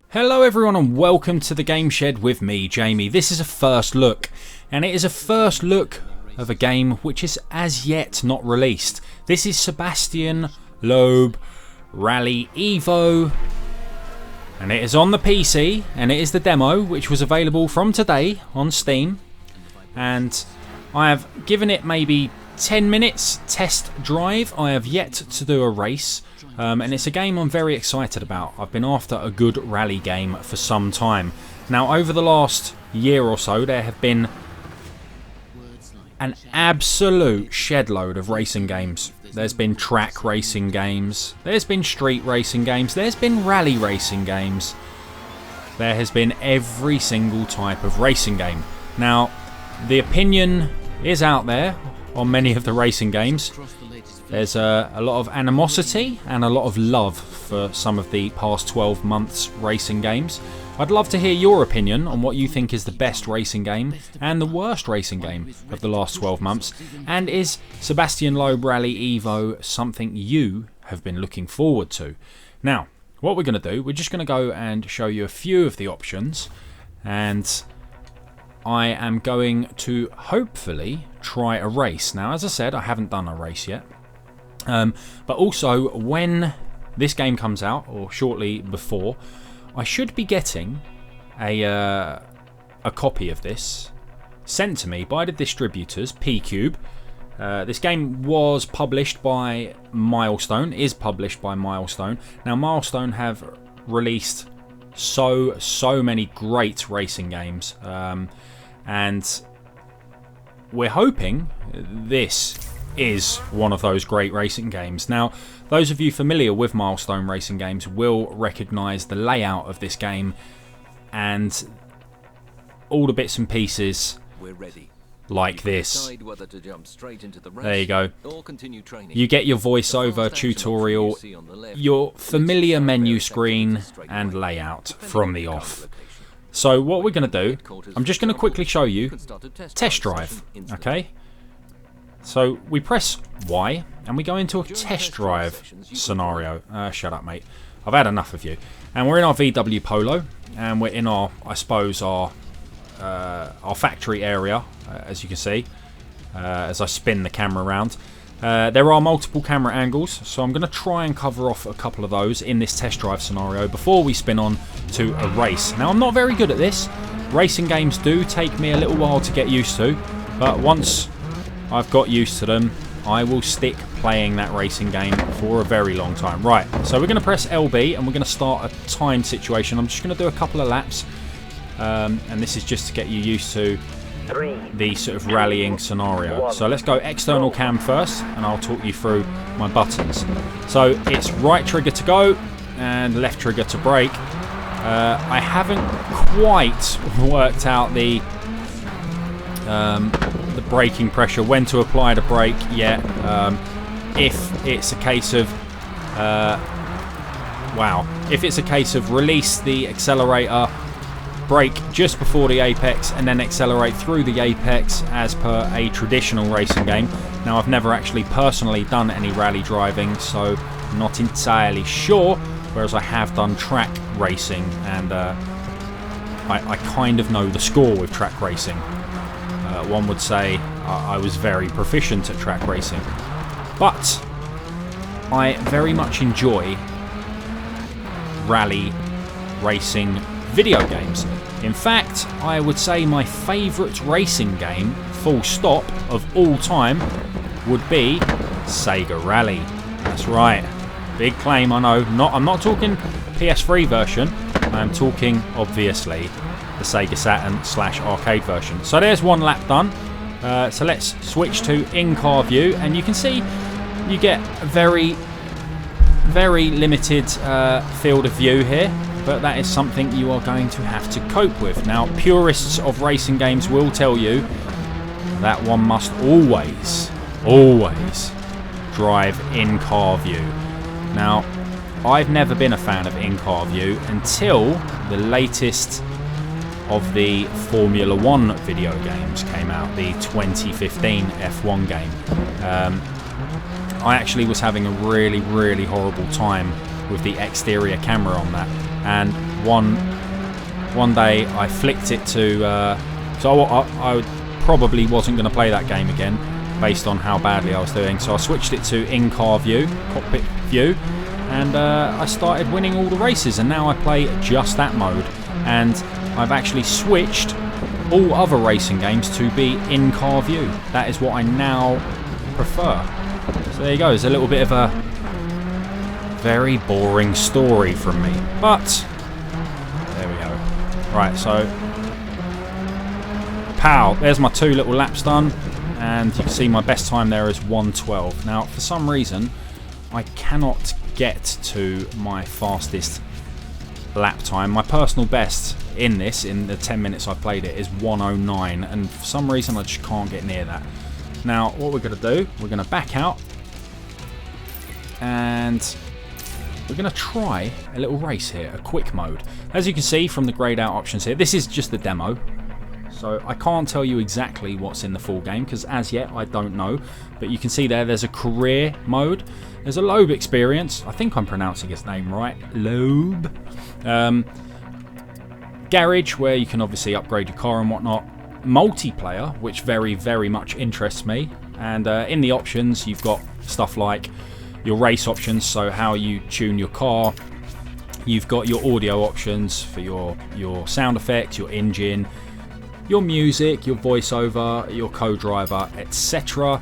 Hello everyone and welcome to the Game Shed with me, Jamie. This is a first look, and it is a first look of a game which is as yet not released. This is Sébastien Loeb Rally EVO, and it is on the PC, and it is the demo which was available from today on Steam, and I have given it maybe 10 minutes test drive. I have yet to do a race, and it's a game I'm very excited about. I've been after a good rally game for some time. Now, over the last year or so, there have been an absolute shed load of racing games. There's been track racing games, there's been street racing games, there's been rally racing games. There has been every single type of racing game. Now, the opinion is out there on many of the racing games. There's a lot of animosity and a lot of love for some of the past 12 months racing games. I'd love to hear your opinion on what you think is the best racing game and the worst racing game of the last 12 months. And is Sébastien Loeb Rally EVO something you have been looking forward to? Now, what we're going to do, we're just going to go and show you a few of the options, and I am going to hopefully try a race. Now, as I said, I haven't done a race yet. But also, when this game comes out, or shortly before, I should be getting a copy of this sent to me by the distributors, P-Cube. This game was published by Milestone, is published by Milestone. Now, Milestone have released so many great racing games, and we're hoping this is one of those great racing games. Now, those of you familiar with Milestone racing games will recognise the layout of this game and all the bits and pieces like this. There you go. You get your voiceover tutorial, your familiar menu screen and layout from the off. So what we're going to do, I'm just going to quickly show you test drive, okay? So we press Y and we go into a test drive scenario. Shut up, mate. I've had enough of you. And we're in our VW Polo, and we're in our, I suppose, our factory area, as you can see, as I spin the camera around. There are multiple camera angles, so I'm going to try and cover off a couple of those in this test drive scenario before we spin on to a race. Now, I'm not very good at this. Racing games do take me a little while to get used to, but once I've got used to them, I will stick playing that racing game for a very long time. Right, so we're going to press LB and we're going to start a time situation. I'm just going to do a couple of laps, and this is just to get you used to the sort of rallying scenario. So let's go external cam first, and I'll talk you through my buttons. So it's right trigger to go and left trigger to brake. I haven't quite worked out the braking pressure, when to apply the brake yet. If it's a case of if it's a case of release the accelerator, brake just before the apex and then accelerate through the apex as per a traditional racing game. Now, I've never actually personally done any rally driving, so I'm not entirely sure, whereas I have done track racing, and I kind of know the score with track racing. One would say I was very proficient at track racing, but I very much enjoy rally racing video games. In fact, I would say my favourite racing game, full stop, of all time would be Sega Rally. That's right, big claim, I know. I'm not talking PS3 version, I'm talking obviously the Sega Saturn / arcade version. So there's one lap done. So let's switch to in-car view, and you can see you get a very limited field of view here, but that is something you are going to have to cope with. Now, purists of racing games will tell you that one must always drive in-car view. Now, I've never been a fan of in-car view until the latest of the Formula 1 video games came out, the 2015 F1 game. I actually was having a really horrible time with the exterior camera on that. And one day I flicked it to so I probably wasn't going to play that game again based on how badly I was doing, so I switched it to in-car view, cockpit view, and I started winning all the races, and now I play just that mode. And I've actually switched all other racing games to be in-car view. That is what I now prefer. So there you go, there's a little bit of a very boring story from me, but there we go. Right, so pow, there's my 2 little laps done, and you can see my best time there is 1:12. Now for some reason I cannot get to my fastest lap time. My personal best in the 10 minutes I played it, is 1:09, and for some reason I just can't get near that. Now what we're going to do, we're going to back out and we're going to try a little race here, a quick mode. As you can see from the grayed out options here, this is just the demo, so I can't tell you exactly what's in the full game because as yet I don't know. But you can see there's a career mode, there's a Loeb experience, I think I'm pronouncing his name right, Loeb. Garage, where you can obviously upgrade your car and whatnot. Multiplayer, which very, very much interests me. And in the options, you've got stuff like your race options, so how you tune your car. You've got your audio options for your sound effects, your engine, your music, your voiceover, your co-driver, etc.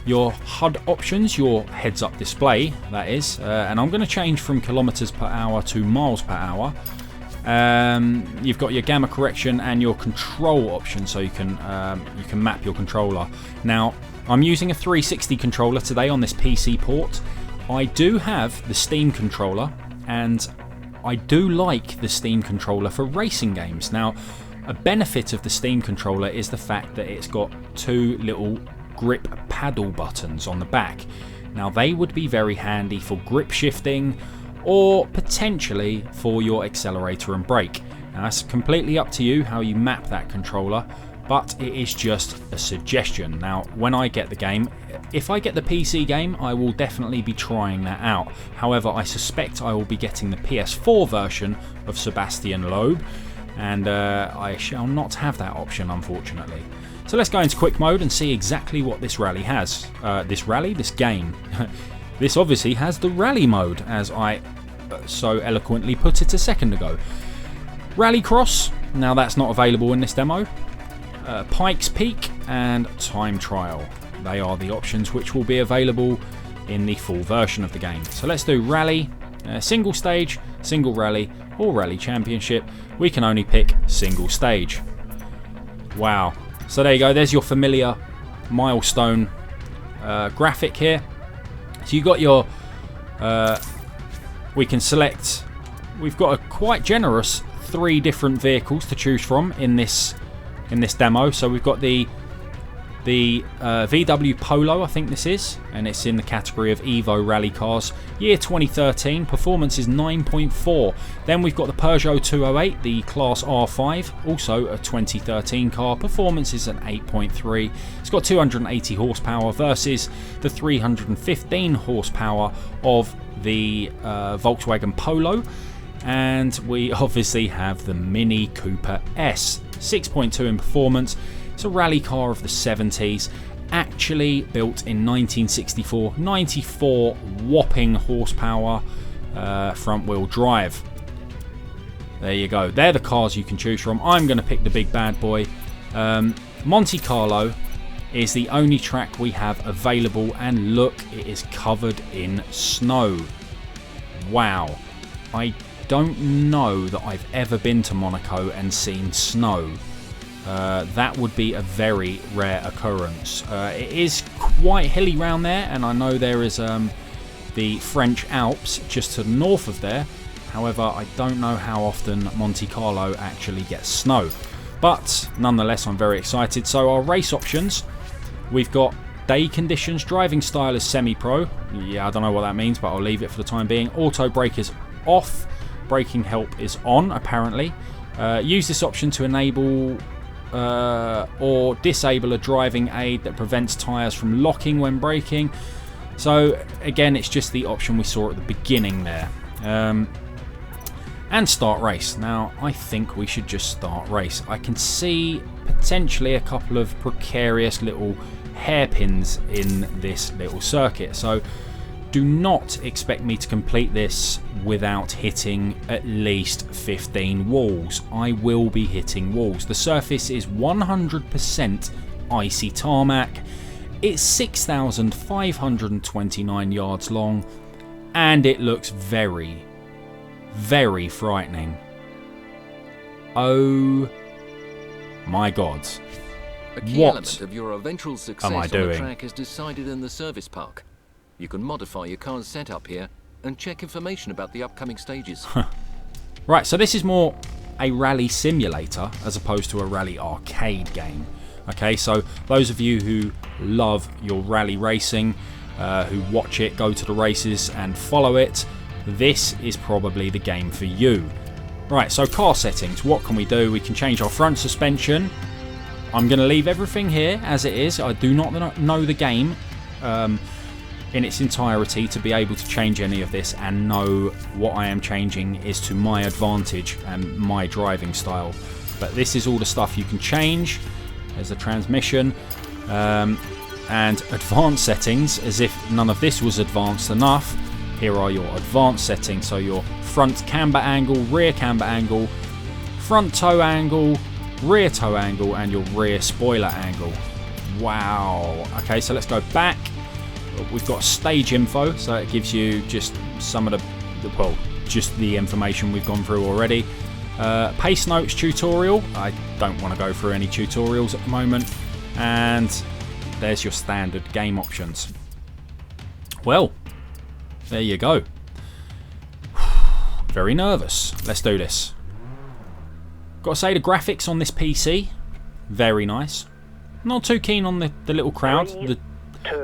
Your HUD options, your heads-up display, that is. And I'm going to change from kilometers per hour to miles per hour. You've got your gamma correction and your control option, so you can map your controller. Now I'm using a 360 controller today on this PC port. I do have the Steam controller, and I do like the Steam controller for racing games. Now a benefit of the Steam controller is the fact that it's got 2 little grip paddle buttons on the back. Now they would be very handy for grip shifting, or potentially for your accelerator and brake. Now that's completely up to you how you map that controller, but it is just a suggestion. Now when I get the game, if I get the PC game, I will definitely be trying that out. However, I suspect I will be getting the PS4 version of Sébastien Loeb, and I shall not have that option, unfortunately. So let's go into quick mode and see exactly what this rally has. This game. This obviously has the rally mode, as I so eloquently put it a second ago. Rallycross, now that's not available in this demo. Pikes Peak and Time Trial. They are the options which will be available in the full version of the game. So let's do Rally, single stage, single rally, or Rally Championship. We can only pick single stage. Wow. So there you go, there's your familiar milestone graphic here. So you got your, we can select, we've got a quite generous 3 different vehicles to choose from in this demo. So we've got the VW Polo, I think this is, and it's in the category of Evo rally cars. Year 2013, performance is 9.4. Then we've got the Peugeot 208, the Class R5, also a 2013 car. Performance is an 8.3. It's got 280 horsepower versus the 315 horsepower of the Volkswagen Polo. And we obviously have the Mini Cooper S, 6.2 in performance. It's a rally car of the 70s, actually built in 1964, 94 whopping horsepower, front wheel drive. There you go, they're the cars you can choose from. I'm going to pick the big bad boy. Monte Carlo is the only track we have available, and look, it is covered in snow. Wow, I don't know that I've ever been to Monaco and seen snow. That would be a very rare occurrence. It is quite hilly round there, and I know there is the French Alps just to the north of there. However, I don't know how often Monte Carlo actually gets snow. But nonetheless, I'm very excited. So our race options, we've got day conditions, driving style is semi-pro. Yeah, I don't know what that means, but I'll leave it for the time being. Auto brake is off. Braking help is on, apparently. Use this option to enable or disable a driving aid that prevents tyres from locking when braking. So again, it's just the option we saw at the beginning there. and start race. Now, I think we should just start race. I can see potentially a couple of precarious little hairpins in this little circuit, so do not expect me to complete this without hitting at least 15 walls. I will be hitting walls. The surface is 100% icy tarmac. It's 6,529 yards long, and it looks very, very frightening. Oh my God. A key element of your eventual success on the track is decided in the service park. You can modify your car's setup here and check information about the upcoming stages. Right, so this is more a rally simulator as opposed to a rally arcade game. Okay, so those of you who love your rally racing, who watch it, go to the races and follow it, this is probably the game for you. Right, so car settings, what can we do? We can change our front suspension. I'm going to leave everything here as it is. I do not know the game in its entirety to be able to change any of this and know what I am changing is to my advantage and my driving style. But this is all the stuff you can change. There's the transmission and advanced settings, as if none of this was advanced enough. Here are your advanced settings, so your front camber angle, rear camber angle, front toe angle, rear toe angle, and your rear spoiler angle. Wow. Okay, so let's go back. We've got stage info, so it gives you just some of well, just the information we've gone through already. Pace notes tutorial. I don't want to go through any tutorials at the moment. And there's your standard game options. Well, there you go. Very nervous. Let's do this. Got to say, the graphics on this PC, very nice. Not too keen on the little crowd.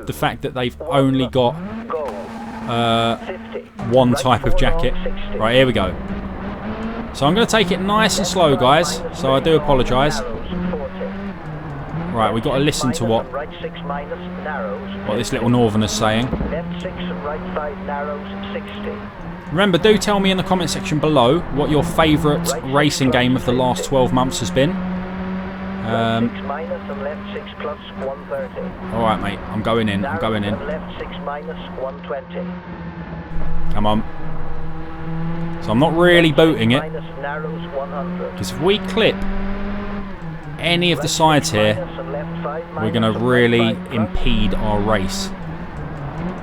The fact that they've only got one type of jacket. Right, here we go. So I'm going to take it nice and slow, guys. So I do apologise. Right, we've got to listen to what this little northerner's saying. Remember, do tell me in the comment section below what your favourite racing game of the last 12 months has been. Alright, mate, I'm going in. I'm going in. Come on. So I'm not really booting it, because if we clip any of the sides here, we're going to really impede our race.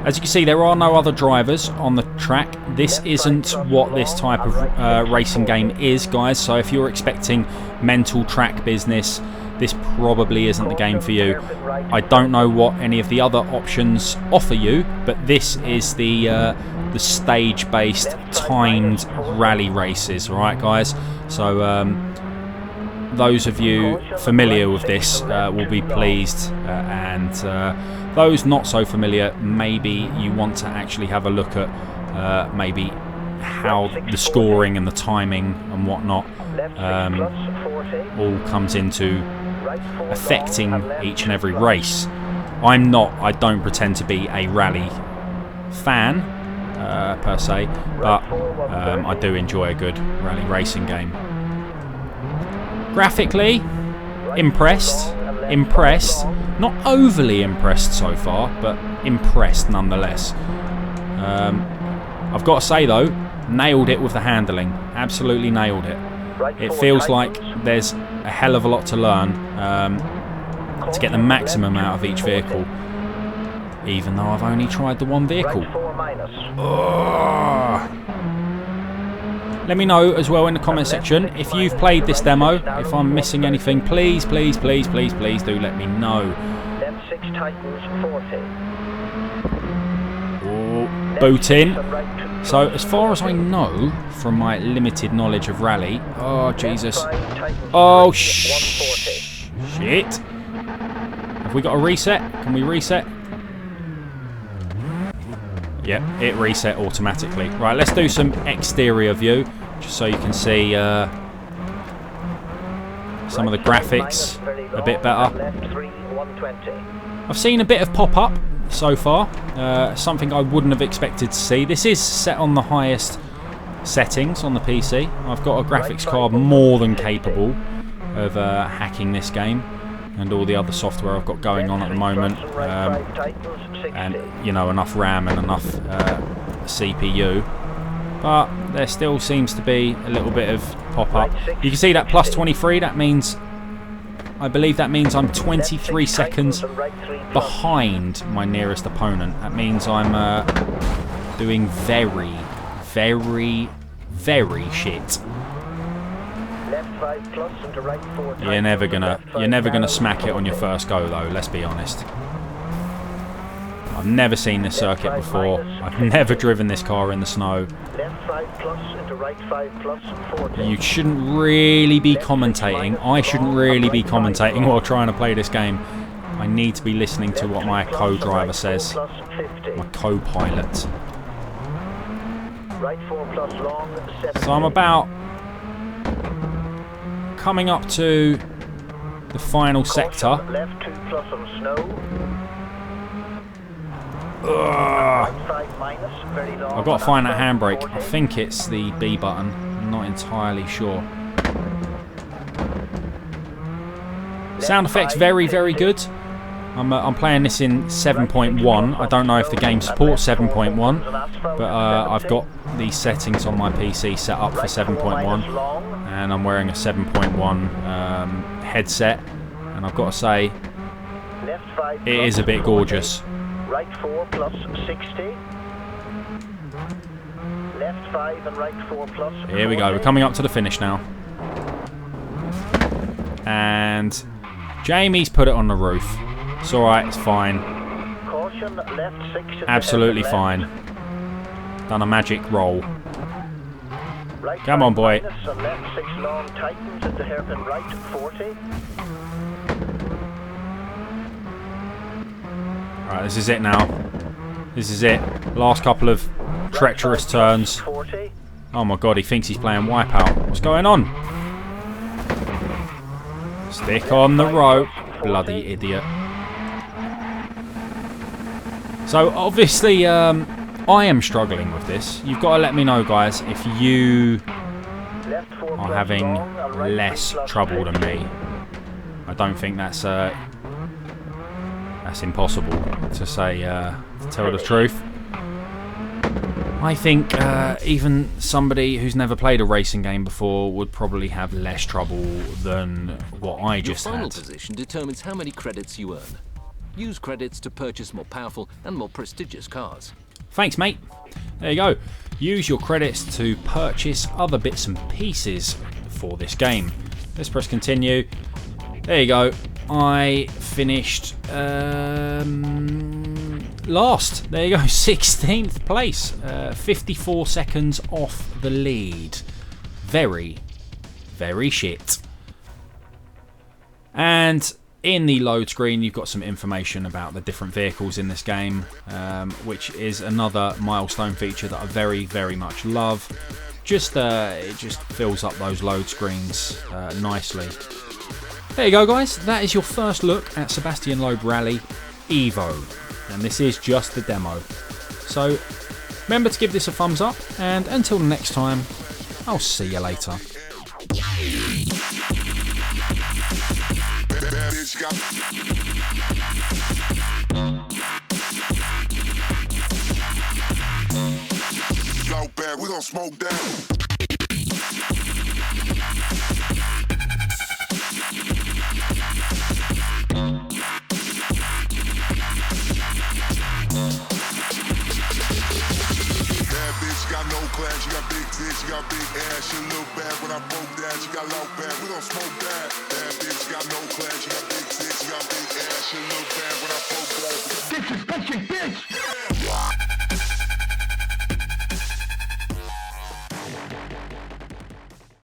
As you can see, there are no other drivers on the track. This isn't what this type of racing game is, guys. So if you're expecting mental track business, this probably isn't the game for you. I don't know what any of the other options offer you, but this is the stage-based timed rally races, right, guys? So those of you familiar with this will be pleased, and those not so familiar, maybe you want to actually have a look at maybe how the scoring and the timing and whatnot all comes into affecting each and every race. I don't pretend to be a rally fan per se, but I do enjoy a good rally racing game. Graphically, impressed, not overly impressed so far, but impressed nonetheless. I've got to say though, nailed it with the handling, absolutely nailed it. It feels like there's a hell of a lot to learn to get the maximum out of each vehicle, even though I've only tried the one vehicle. Let me know as well in the comment section if you've played this demo. If I'm missing anything, please, please, please, please, please do let me know. Oh, boot in. So as far as I know from my limited knowledge of rally, oh Jesus, oh shit. Have we got a reset? Can we reset? Yep, it reset automatically. Right, let's do some exterior view, just so you can see some of the graphics a bit better. I've seen a bit of pop-up so far, something I wouldn't have expected to see. This is set on the highest settings on the PC. I've got a graphics card more than capable of hacking this game and all the other software I've got going on at the moment, and you know, enough RAM and enough CPU, but there still seems to be a little bit of pop-up. You can see that plus 23, that means, I believe that means I'm 23 seconds behind my nearest opponent. That means I'm doing very, very, very shit. You're never gonna smack it on your first go though, let's be honest. I've never seen this circuit before. I've never driven this car in the snow. You shouldn't really be commentating. I shouldn't really be commentating while trying to play this game. I need to be listening to what my co-driver says. My co-pilot. So I'm about coming up to the final sector. I've got to find that handbrake. I think it's the B button. I'm not entirely sure. Sound effects very, very good. I'm playing this in 7.1. I don't know if the game supports 7.1, but I've got these settings on my PC set up for 7.1, and I'm wearing a 7.1 headset, and I've got to say, it is a bit gorgeous. Right 4 plus 60. Left 5 and right 4 plus 40. Here we go, we're coming up to the finish now. And Jamie's put it on the roof. It's alright, it's fine. Caution, left 6 absolutely fine. Done a magic roll. Right come on, boy. And left 6 long tightens into hairpin right 40. Alright, this is it now. This is it. Last couple of treacherous turns. Oh my god, he thinks he's playing Wipeout. What's going on? Stick on the rope. Bloody idiot. So obviously I am struggling with this. You've got to let me know, guys, if you are having less trouble than me. I don't think that's impossible to say, to tell the truth. I think even somebody who's never played a racing game before would probably have less trouble than what I just had. Your final position determines how many credits you earn. Use credits to purchase more powerful and more prestigious cars. Thanks, mate. There you go. Use your credits to purchase other bits and pieces for this game. Let's press continue. There you go. I finished last. There you go, 16th place. 54 seconds off the lead. Very, very shit. And in the load screen, you've got some information about the different vehicles in this game, which is another milestone feature that I very, very much love. It just fills up those load screens nicely. There you go, guys. That is your first look at Sébastien Loeb Rally EVO. And this is just the demo. So remember to give this a thumbs up, and until next time, I'll see you later. We gon' smoke down. Got no class, she got big tits, she got big ass, she look bad when I broke that, she got low bad, we gon' smoke that. Bad bitch got no class, she got big tits, she got big ass, she look bad.